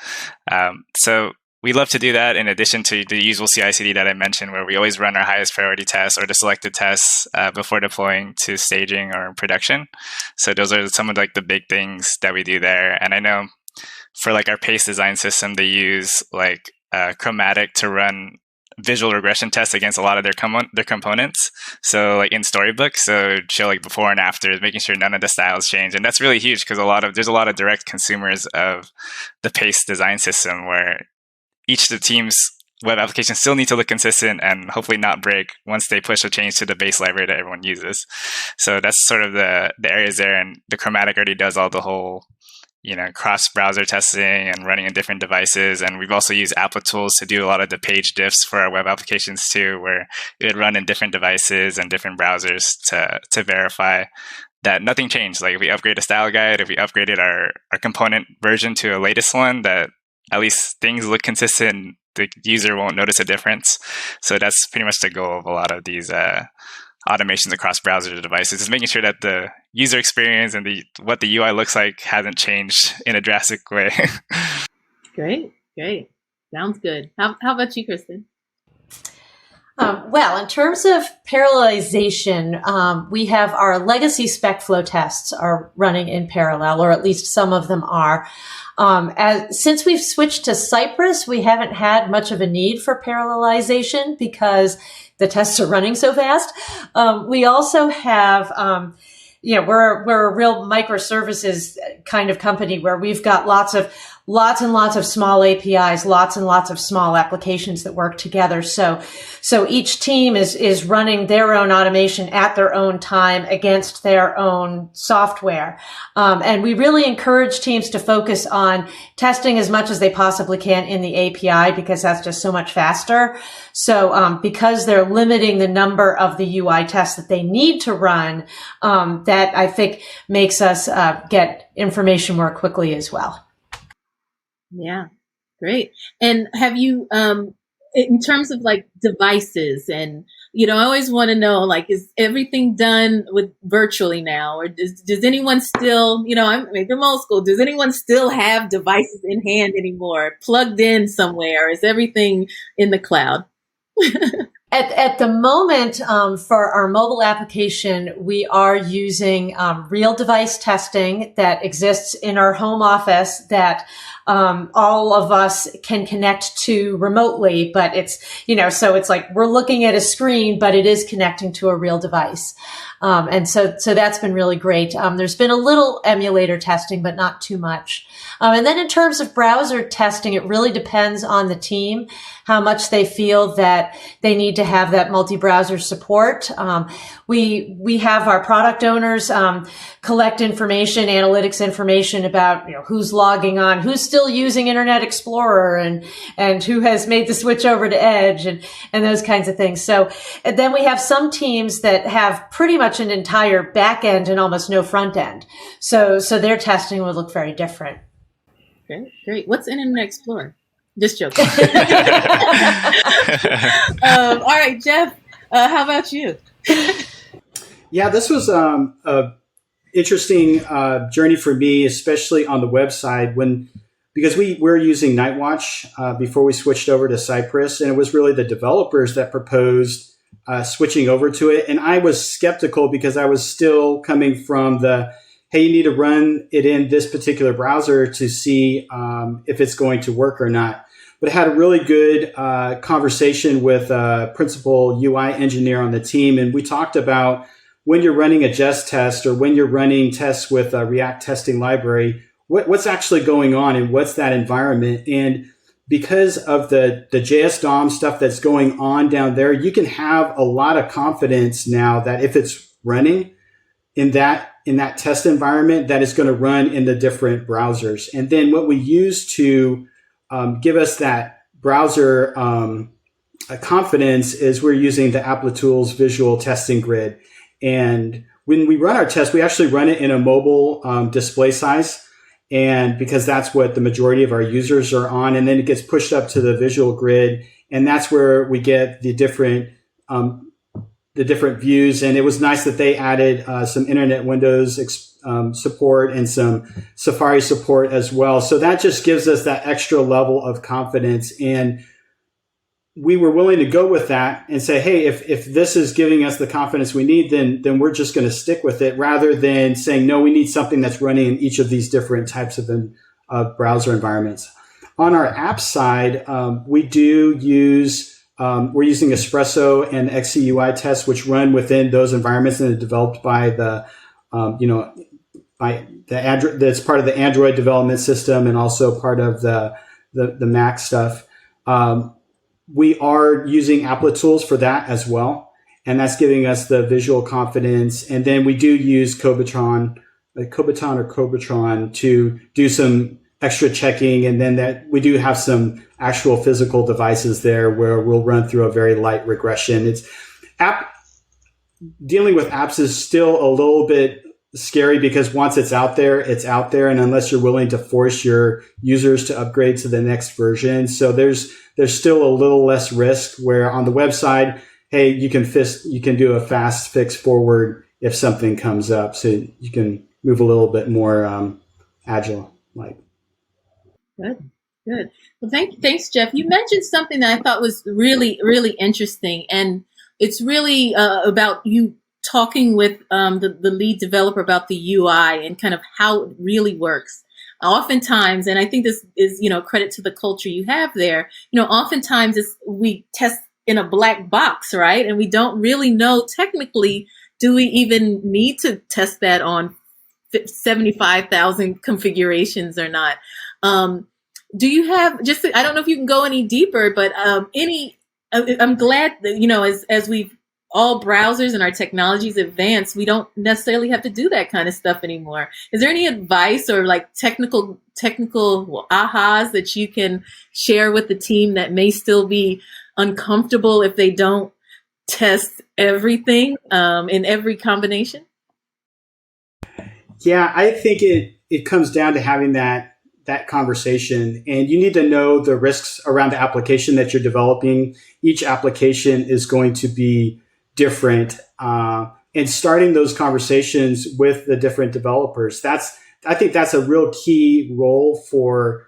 So we love to do that in addition to the usual CI/CD that I mentioned, where we always run our highest priority tests or the selected tests before deploying to staging or production. So those are some of like the big things that we do there. And I know for like our pace design system, they use like Chromatic to run visual regression tests against a lot of their components. So like in Storybook, so show like before and after, making sure none of the styles change. And that's really huge because there's a lot of direct consumers of the pace design system, where each of the teams web applications still need to look consistent and hopefully not break once they push a change to the base library that everyone uses. So that's sort of the areas there, and the Chromatic already does all the whole cross-browser testing and running in different devices. And we've also used Applitools to do a lot of the page diffs for our web applications too, where it would run in different devices and different browsers to verify that nothing changed. Like if we upgrade a style guide, if we upgraded our component version to a latest one, that at least things look consistent, the user won't notice a difference. So that's pretty much the goal of a lot of these automations across browser devices, is making sure that the user experience and what the UI looks like hasn't changed in a drastic way. Great. Sounds good. How about you, Kristin? Well, in terms of parallelization, we have our legacy spec flow tests are running in parallel, or at least some of them are. Since we've switched to Cypress, we haven't had much of a need for parallelization because the tests are running so fast. We also have, we're a real microservices kind of company where we've got lots and lots of small APIs, lots and lots of small applications that work together. So each team is running their own automation at their own time against their own software. And we really encourage teams to focus on testing as much as they possibly can in the API, because that's just so much faster. So, because they're limiting the number of the UI tests that they need to run, that I think makes us get information more quickly as well. Yeah, great. And have you, in terms of like devices, and I always want to know, like, is everything done with virtually now, or does anyone still, I'm old school. Does anyone still have devices in hand anymore, plugged in somewhere? Is everything in the cloud? At the moment, for our mobile application, we are using real device testing that exists in our home office that all of us can connect to remotely, but it's, so it's like we're looking at a screen, but it is connecting to a real device. And so that's been really great. There's been a little emulator testing, but not too much. And then in terms of browser testing, it really depends on the team, how much they feel that they need to have that multi-browser support. We have our product owners collect information, analytics information about who's logging on, who's still using Internet Explorer, and who has made the switch over to Edge, and those kinds of things. So and then we have some teams that have pretty much an entire back end and almost no front end. So their testing would look very different. Great. What's Internet Explorer? Just joking. All right, Jeff, how about you? Yeah, this was a interesting journey for me, especially on the website because we were using Nightwatch before we switched over to Cypress, and it was really the developers that proposed switching over to it. And I was skeptical because I was still coming from hey, you need to run it in this particular browser to see if it's going to work or not. But I had a really good conversation with a principal UI engineer on the team, and we talked about when you're running a Jest test or when you're running tests with a React testing library, what's actually going on and what's that environment. And because of the JS DOM stuff that's going on down there, you can have a lot of confidence now that if it's running in that test environment, that is going to run in the different browsers. And then what we use to give us that browser confidence is we're using the Applitools visual testing grid. And when we run our test, we actually run it in a mobile display size, and because that's what the majority of our users are on. And then it gets pushed up to the visual grid, and that's where we get the different views. And it was nice that they added some Internet Windows support and some Safari support as well. So that just gives us that extra level of confidence. And we were willing to go with that and say, hey, if this is giving us the confidence we need, then we're just going to stick with it, rather than saying, no, we need something that's running in each of these different types of browser environments. On our app side, we do use we're using Espresso and XCUI tests, which run within those environments and are developed by by the Android. That's part of the Android development system and also part of the Mac stuff. we are using applet tools for that as well. And that's giving us the visual confidence. And then we do use Kobatron to do some extra checking. And then that we do have some actual physical devices there where we'll run through a very light regression. Dealing with apps is still a little bit scary because once it's out there, it's out there. And unless you're willing to force your users to upgrade to the next version. So there's still a little less risk where on the website, hey, you can do a fast fix forward if something comes up. So you can move a little bit more agile. Good. Well, thanks, Jeff. You mentioned something that I thought was really, really interesting. And it's really about you talking with the lead developer about the UI and kind of how it really works. Oftentimes, and I think this is, credit to the culture you have there, oftentimes we test in a black box, right? And we don't really know technically, do we even need to test that on 75,000 configurations or not? Do you have I don't know if you can go any deeper, but I'm glad that, as we've all browsers and our technologies advance, we don't necessarily have to do that kind of stuff anymore. Is there any advice or like technical ahas that you can share with the team that may still be uncomfortable if they don't test everything in every combination? Yeah, I think it comes down to having that conversation, and you need to know the risks around the application that you're developing. Each application is going to be different, and starting those conversations with the different developers. I think that's a real key role for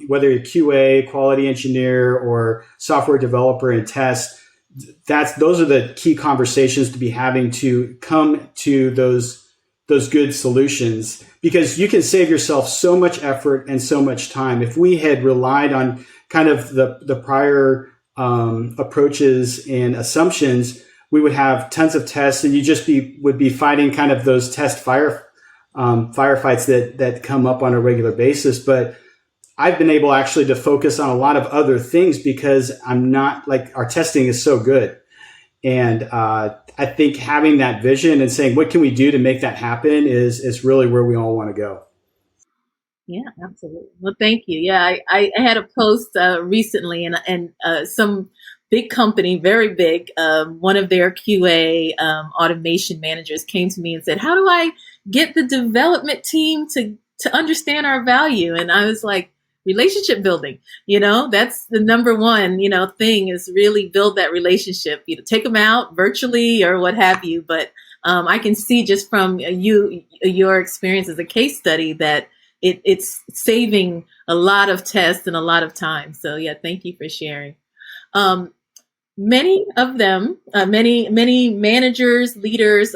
whether you're QA, quality engineer, or software developer and test. Those are the key conversations to be having to come to those good solutions, because you can save yourself so much effort and so much time. If we had relied on kind of the prior approaches and assumptions, we would have tons of tests, and you just would be fighting kind of those test firefights that come up on a regular basis. But I've been able actually to focus on a lot of other things because I'm not our testing is so good. And I think having that vision and saying, what can we do to make that happen is really where we all want to go. Yeah, absolutely. Well, thank you. Yeah, I had a post recently, and some big company, very big, one of their QA automation managers came to me and said, how do I get the development team to understand our value? And I was like, relationship building, that's the number one, thing is really build that relationship, take them out virtually or what have you. But I can see just from your experience as a case study that it's saving a lot of tests and a lot of time. So yeah, thank you for sharing. Many of them, many managers, leaders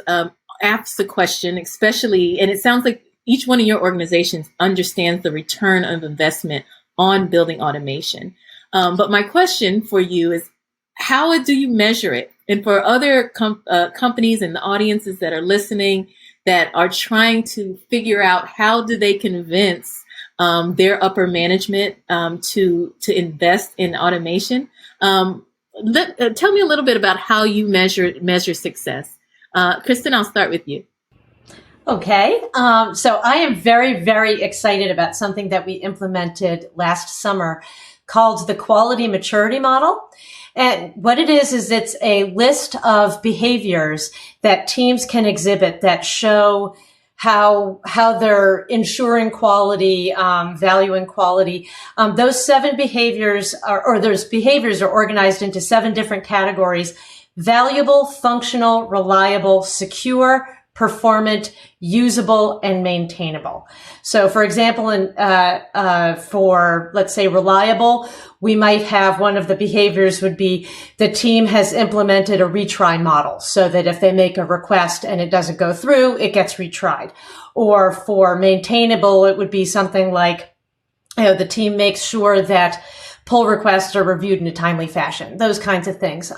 ask the question, especially, and it sounds like each one of your organizations understands the return of investment on building automation. But my question for you is, how do you measure it? And for other companies and the audiences that are listening that are trying to figure out how do they convince their upper management to invest in automation, tell me a little bit about how you measure success. Kristin, I'll start with you. Okay. So I am very, very excited about something that we implemented last summer called the quality maturity model. And what it is it's a list of behaviors that teams can exhibit that show how they're ensuring quality, valuing quality. Those 7 behaviors those behaviors are organized into 7 different categories: valuable, functional, reliable, secure, performant, usable, and maintainable. So for example, for let's say reliable, we might have one of the behaviors would be the team has implemented a retry model so that if they make a request and it doesn't go through, it gets retried. Or for maintainable, it would be something like, the team makes sure that pull requests are reviewed in a timely fashion, those kinds of things.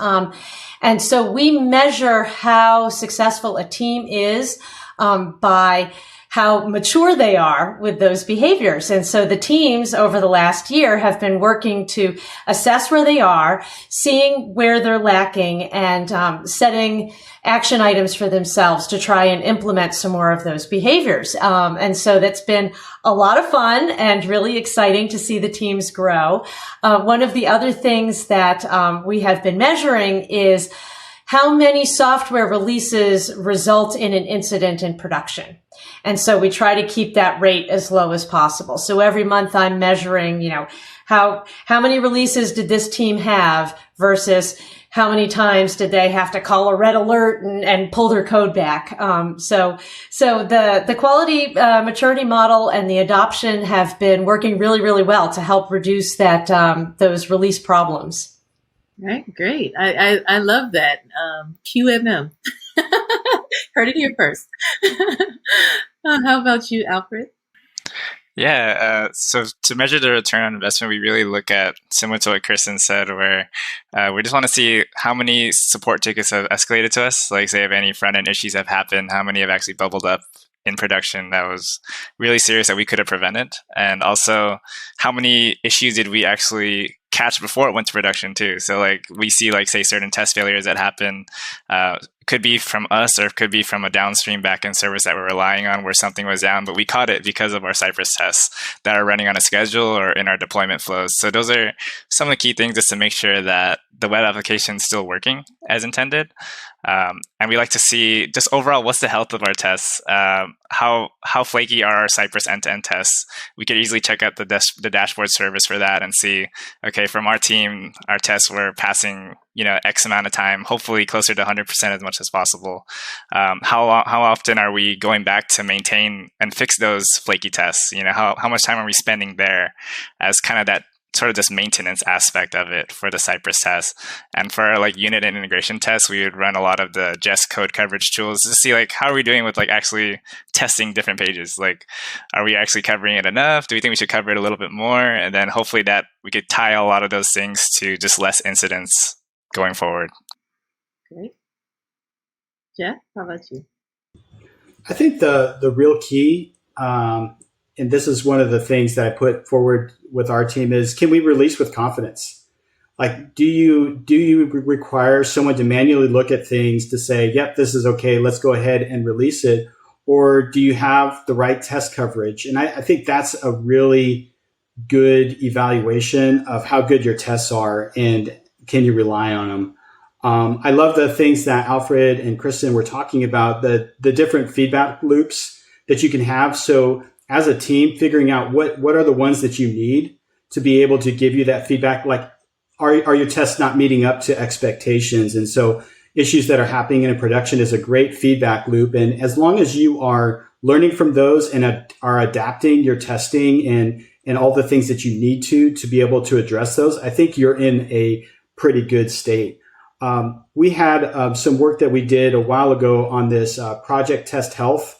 And so we measure how successful a team is by how mature they are with those behaviors. And so the teams over the last year have been working to assess where they are, seeing where they're lacking, and setting action items for themselves to try and implement some more of those behaviors. And so that's been a lot of fun and really exciting to see the teams grow. One of the other things that we have been measuring is how many software releases result in an incident in production. And so we try to keep that rate as low as possible. So every month I'm measuring, how many releases did this team have versus how many times did they have to call a red alert and pull their code back? So the quality maturity model and the adoption have been working really, really well to help reduce those release problems. Right, great. I love that. QMM. Heard it here first. How about you, Alfred? Yeah, so to measure the return on investment, we really look at, similar to what Kristin said, where we just want to see how many support tickets have escalated to us. Like, say, if any front-end issues have happened, how many have actually bubbled up in production that was really serious that we could have prevented. And also, how many issues did we actually catch before it went to production too? So like we see, like, say, certain test failures that happen, could be from us or it could be from a downstream backend service that we're relying on where something was down, but we caught it because of our Cypress tests that are running on a schedule or in our deployment flows. So those are some of the key things, just to make sure that the web application is still working as intended. And we like to see just overall, what's the health of our tests? How flaky are our Cypress end-to-end tests? We could easily check out the dashboard service for that and see, okay, from our team, our tests were passing, X amount of time, hopefully closer to 100% as much as possible. How often are we going back to maintain and fix those flaky tests? How much time are we spending there as kind of that sort of this maintenance aspect of it for the Cypress test. And for like unit and integration tests, we would run a lot of the Jest code coverage tools to see like how are we doing with like actually testing different pages. Like, are we actually covering it enough? Do we think we should cover it a little bit more? And then hopefully that we could tie a lot of those things to just less incidents going forward. Great. Jeff, how about you? I think the real key, and this is one of the things that I put forward with our team, is can we release with confidence? Like, do you require someone to manually look at things to say, yep, this is okay, let's go ahead and release it? Or do you have the right test coverage? And I think that's a really good evaluation of how good your tests are and can you rely on them? I love the things that Alfred and Kristin were talking about, the different feedback loops that you can have. So as a team, figuring out what are the ones that you need to be able to give you that feedback. Like, are your tests not meeting up to expectations? And so issues that are happening in production is a great feedback loop. And as long as you are learning from those and are adapting your testing and all the things that you need to be able to address those, I think you're in a pretty good state. We had some work that we did a while ago on this project test health.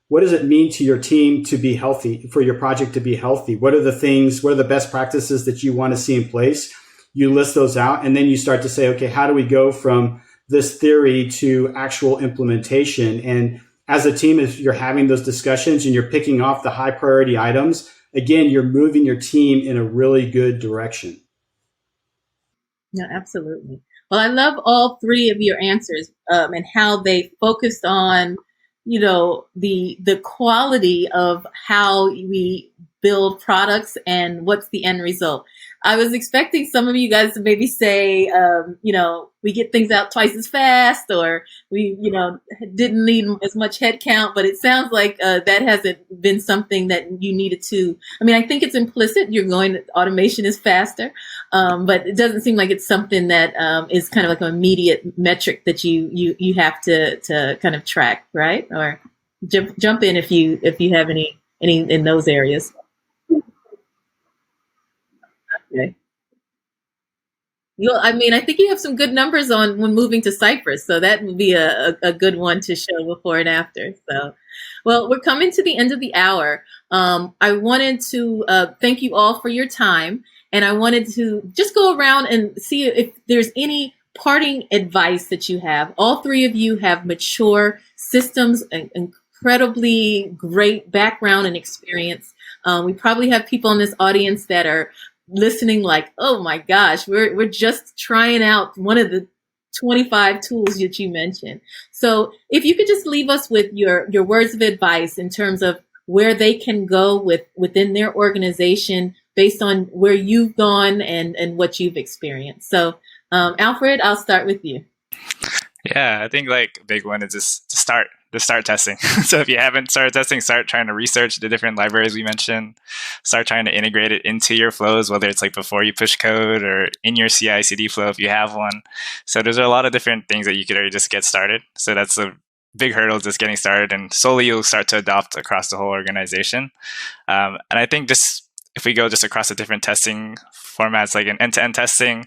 What does it mean to your team to be healthy, for your project to be healthy? What are the best practices that you want to see in place? You list those out, and then you start to say, okay, how do we go from this theory to actual implementation? And as a team, if you're having those discussions and you're picking off the high priority items, again, you're moving your team in a really good direction. Yeah, absolutely. Well, I love all three of your answers and how they focused on the quality of how we build products and what's the end result. I was expecting some of you guys to maybe say, we get things out twice as fast, or we, didn't need as much headcount, but it sounds like that hasn't been something that you needed to. I mean, I think it's implicit. Automation is faster, but it doesn't seem like it's something that is kind of like an immediate metric that you have to kind of track, right? Or jump in if you have any in those areas. Okay. I think you have some good numbers on when moving to Cypress, so that would be a good one to show before and after. So, well, we're coming to the end of the hour. I wanted to thank you all for your time, and I wanted to just go around and see if there's any parting advice that you have. All three of you have mature systems and incredibly great background and experience. We probably have people in this audience that are listening like, oh my gosh, we're just trying out one of the 25 tools that you mentioned. So if you could just leave us with your words of advice in terms of where they can go within their organization based on where you've gone and what you've experienced. So Alfred, I'll start with you. Yeah, I think like a big one is just to start testing. So if you haven't started testing, start trying to research the different libraries we mentioned. Start trying to integrate it into your flows, whether it's like before you push code or in your CI/CD flow if you have one. So there's a lot of different things that you could already just get started. So that's a big hurdle, just getting started, and slowly you'll start to adopt across the whole organization. And I think just if we go just across the different testing formats, like an end-to-end testing,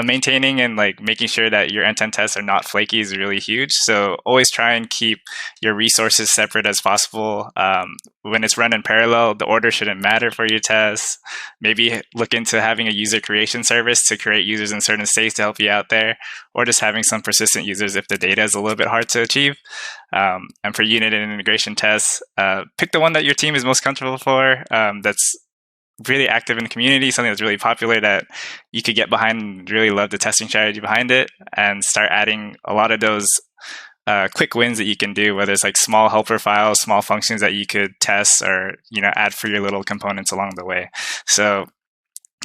maintaining and like making sure that your end-to-end tests are not flaky is really huge. So always try and keep your resources separate as possible. When it's run in parallel, the order shouldn't matter for your tests. Maybe look into having a user creation service to create users in certain states to help you out there, or just having some persistent users if the data is a little bit hard to achieve. And for unit and integration tests, pick the one that your team is most comfortable for, that's really active in the community, something that's really popular that you could get behind and really love the testing strategy behind it, and start adding a lot of those quick wins that you can do, whether it's like small helper files, small functions that you could test or, add for your little components along the way. So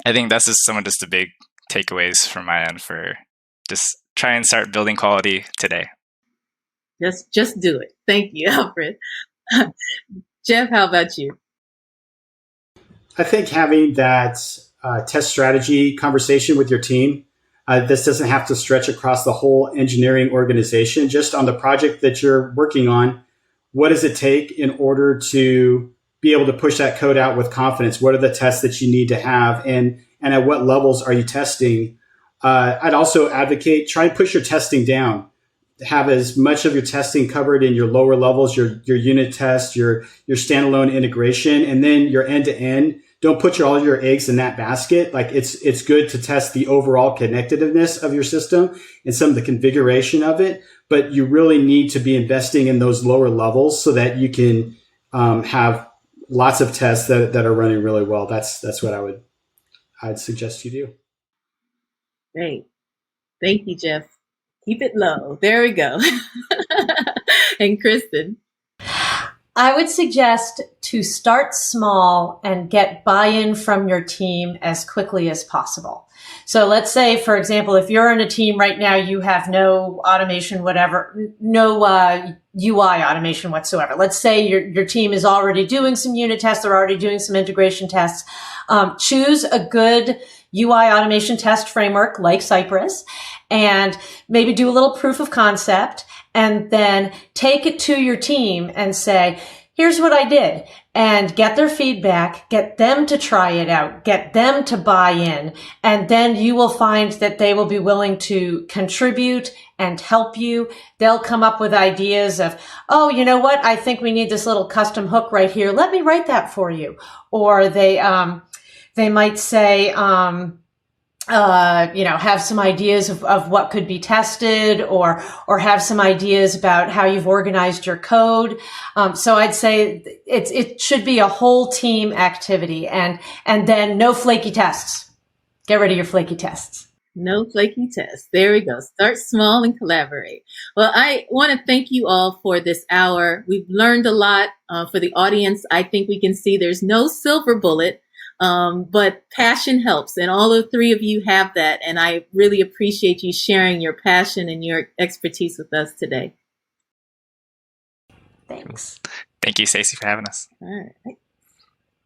I think that's just some of the big takeaways from my end for just try and start building quality today. Just do it. Thank you, Alfred. Jeff, how about you? I think having that test strategy conversation with your team, this doesn't have to stretch across the whole engineering organization. Just on the project that you're working on, what does it take in order to be able to push that code out with confidence? What are the tests that you need to have, and at what levels are you testing? I'd also advocate try and push your testing down. Have as much of your testing covered in your lower levels, your unit test, your standalone integration, and then your end to end. Don't put all your eggs in that basket. Like it's good to test the overall connectedness of your system and some of the configuration of it, but you really need to be investing in those lower levels so that you can have lots of tests that are running really well. That's what I'd suggest you do. Great. Thank you, Jeff. Keep it low. There we go. And Kristin? I would suggest to start small and get buy-in from your team as quickly as possible. So let's say, for example, if you're in a team right now, you have no automation, no UI automation whatsoever. Let's say your team is already doing some unit tests, they're already doing some integration tests. Choose a good UI automation test framework like Cypress and maybe do a little proof of concept, and then take it to your team and say, here's what I did, and get their feedback, get them to try it out, get them to buy in, and then you will find that they will be willing to contribute and help you. They'll come up with ideas of, oh, you know what? I think we need this little custom hook right here. Let me write that for you. Or they might say, have some ideas of what could be tested, or have some ideas about how you've organized your code. So I'd say it should be a whole team activity, and then no flaky tests. Get rid of your flaky tests. No flaky tests. There we go. Start small and collaborate. Well, I want to thank you all for this hour. We've learned a lot. For the audience, I think we can see there's no silver bullet. But passion helps, and all the three of you have that. And I really appreciate you sharing your passion and your expertise with us today. Thanks. Thank you, Stacy, for having us. All right.